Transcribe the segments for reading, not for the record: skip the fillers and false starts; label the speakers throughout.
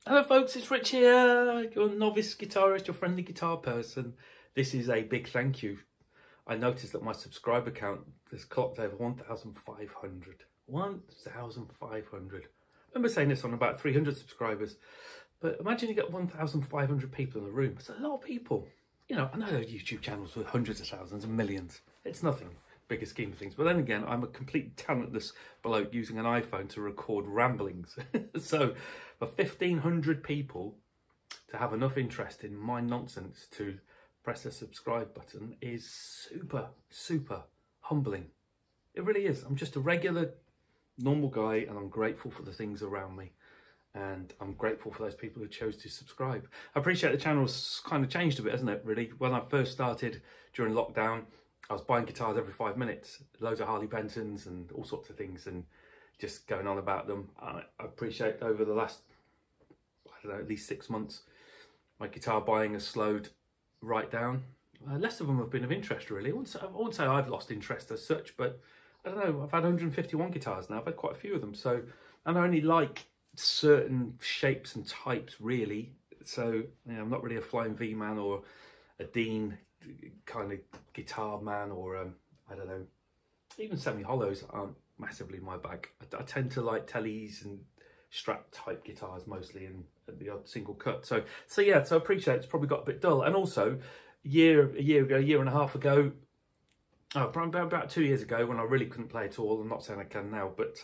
Speaker 1: Hello folks, it's Rich here, your novice guitarist, your friendly guitar person. This is a big thank you. I noticed that my subscriber count has clocked over 1,500. 1,500. I remember saying this on about 300 subscribers, but imagine you get 1,500 people in the room. It's a lot of people. You know, I know there are YouTube channels with hundreds of thousands and millions. It's nothing, bigger scheme of things. But then again, I'm a complete talentless bloke using an iPhone to record ramblings. So for 1,500 people to have enough interest in my nonsense to press the subscribe button is super, super humbling. It really is. I'm just a regular, normal guy, and I'm grateful for the things around me. And I'm grateful for those people who chose to subscribe. I appreciate the channel's kind of changed a bit, hasn't it, really? When I first started during lockdown, I was buying guitars every 5 minutes, loads of Harley Bensons and all sorts of things, and just going on about them. I appreciate over the last, I don't know, at least 6 months, my guitar buying has slowed right down. Less of them have been of interest, really. I wouldn't say I've lost interest as such, but I don't know, I've had 151 guitars now. I've had quite a few of them. So, and I only like certain shapes and types, really. So, you know, I'm not really a Flying V man or a Dean kind of guitar man, or I don't know, even semi-hollows aren't massively my bag. I tend to like tellies and Strat type guitars mostly, and the odd single cut. So yeah, so I appreciate it's probably got a bit dull. And also a year and a half ago, about 2 years ago, when I really couldn't play at all. I'm not saying I can now, but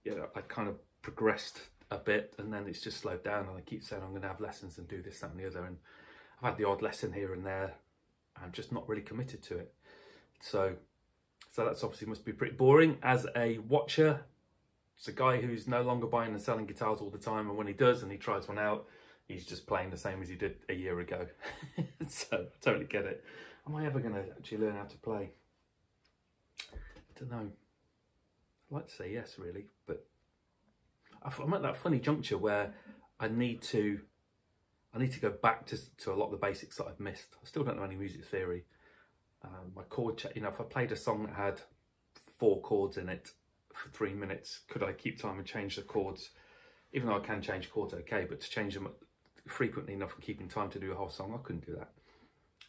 Speaker 1: yeah, I kind of progressed a bit, and then it's just slowed down, and I keep saying I'm going to have lessons and do this, that and the other, and I've had the odd lesson here and there. I'm just not really committed to it. So that's obviously must be pretty boring. As a watcher, it's a guy who's no longer buying and selling guitars all the time, and when he does and he tries one out, he's just playing the same as he did a year ago. So I totally get it. Am I ever going to actually learn how to play? I don't know. I'd like to say yes, really, but I'm at that funny juncture where I need to go back to a lot of the basics that I've missed. I still don't know any music theory. My chord check, you know, if I played a song that had 4 chords in it for 3 minutes, could I keep time and change the chords? Even though I can change chords okay, but to change them frequently enough and keeping time to do a whole song, I couldn't do that.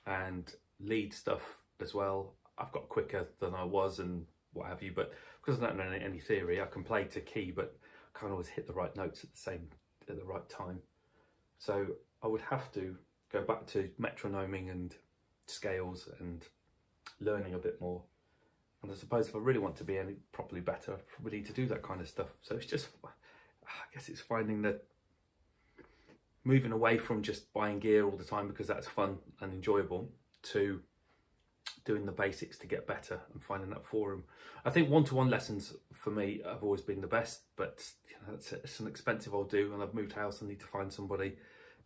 Speaker 1: And lead stuff as well, I've got quicker than I was and what have you, but because I don't know any theory, I can play to key, but I can't always hit the right notes at the right time. So I would have to go back to metronoming and scales and learning a bit more. And I suppose if I really want to be any properly better, I probably need to do that kind of stuff. So it's just, I guess it's finding that, moving away from just buying gear all the time because that's fun and enjoyable, to doing the basics to get better and finding that forum. I think one-to-one lessons for me have always been the best, but you know, it's an expensive old do, and I've moved house. I need to find somebody.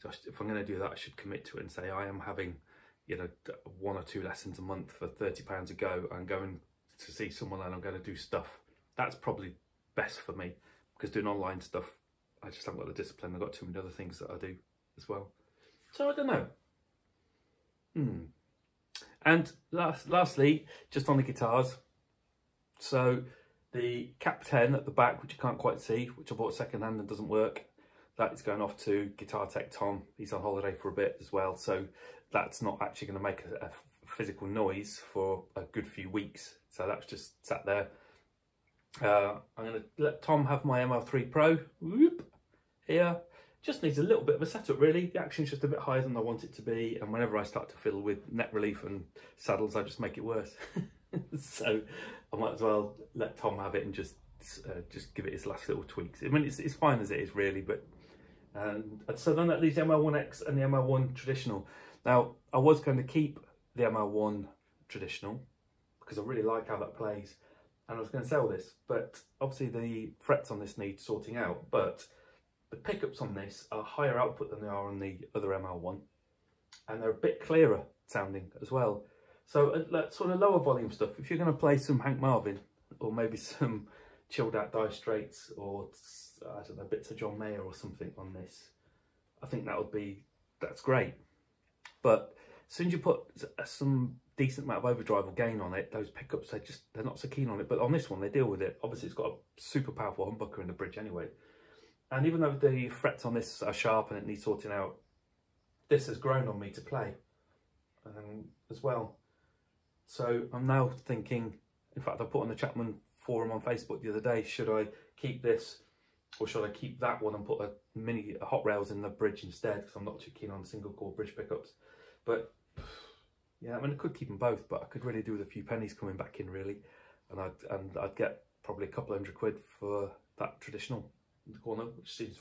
Speaker 1: So if I'm going to do that, I should commit to it and say I am having, you know, 1 or 2 lessons a month for £30 a go, and going to see someone and I'm going to do stuff. That's probably best for me, because doing online stuff, I just haven't got the discipline. I've got too many other things that I do as well. So I don't know. And lastly, just on the guitars. So the Cap 10 at the back, which you can't quite see, which I bought second hand and doesn't work, that is going off to Guitar Tech Tom. He's on holiday for a bit as well, so that's not actually going to make a physical noise for a good few weeks. So that's just sat there. I'm going to let Tom have my ML3 Pro. Whoop, here. Just needs a little bit of a setup, really. The action's just a bit higher than I want it to be, and whenever I start to fiddle with neck relief and saddles, I just make it worse. So I might as well let Tom have it and just give it his last little tweaks. I mean, it's fine as it is, really, but so then that leaves the ML1X and the ML1 traditional. Now, I was going to keep the ML1 traditional because I really like how that plays, and I was going to sell this, but obviously the frets on this need sorting out, but the pickups on this are higher output than they are on the other ML1, and they're a bit clearer sounding as well. So at sort of lower volume stuff, if you're going to play some Hank Marvin, or maybe some chilled out Dire Straits, or I don't know, bits of John Mayer or something on this, I think that's great. But as soon as you put some decent amount of overdrive or gain on it, those pickups, they're not so keen on it. But on this one, they deal with it. Obviously, it's got a super powerful humbucker in the bridge anyway. And even though the frets on this are sharp and it needs sorting out, this has grown on me to play as well. So I'm now thinking, in fact I put on the Chapman forum on Facebook the other day, should I keep this or should I keep that one and put a hot rails in the bridge instead, because I'm not too keen on single core bridge pickups. But yeah, I mean I could keep them both, but I could really do with a few pennies coming back in really, and I'd get probably a couple £100 for that traditional corner,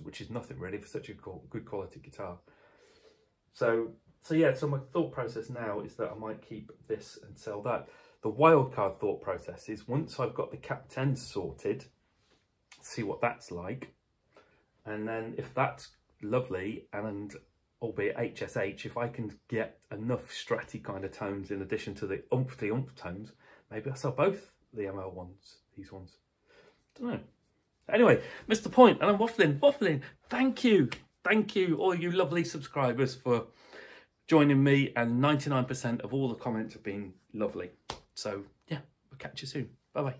Speaker 1: which is nothing really for such a good quality guitar. So yeah, so my thought process now is that I might keep this and sell that. The wildcard thought process is, once I've got the Cap 10 sorted, see what that's like, and then if that's lovely, and albeit HSH, if I can get enough stratty kind of tones in addition to the oomph tones, maybe I'll sell both the ML ones, these ones. Don't know. Anyway, missed the point, and I'm waffling. Thank you, all you lovely subscribers for joining me, and 99% of all the comments have been lovely. So yeah, we'll catch you soon. Bye bye.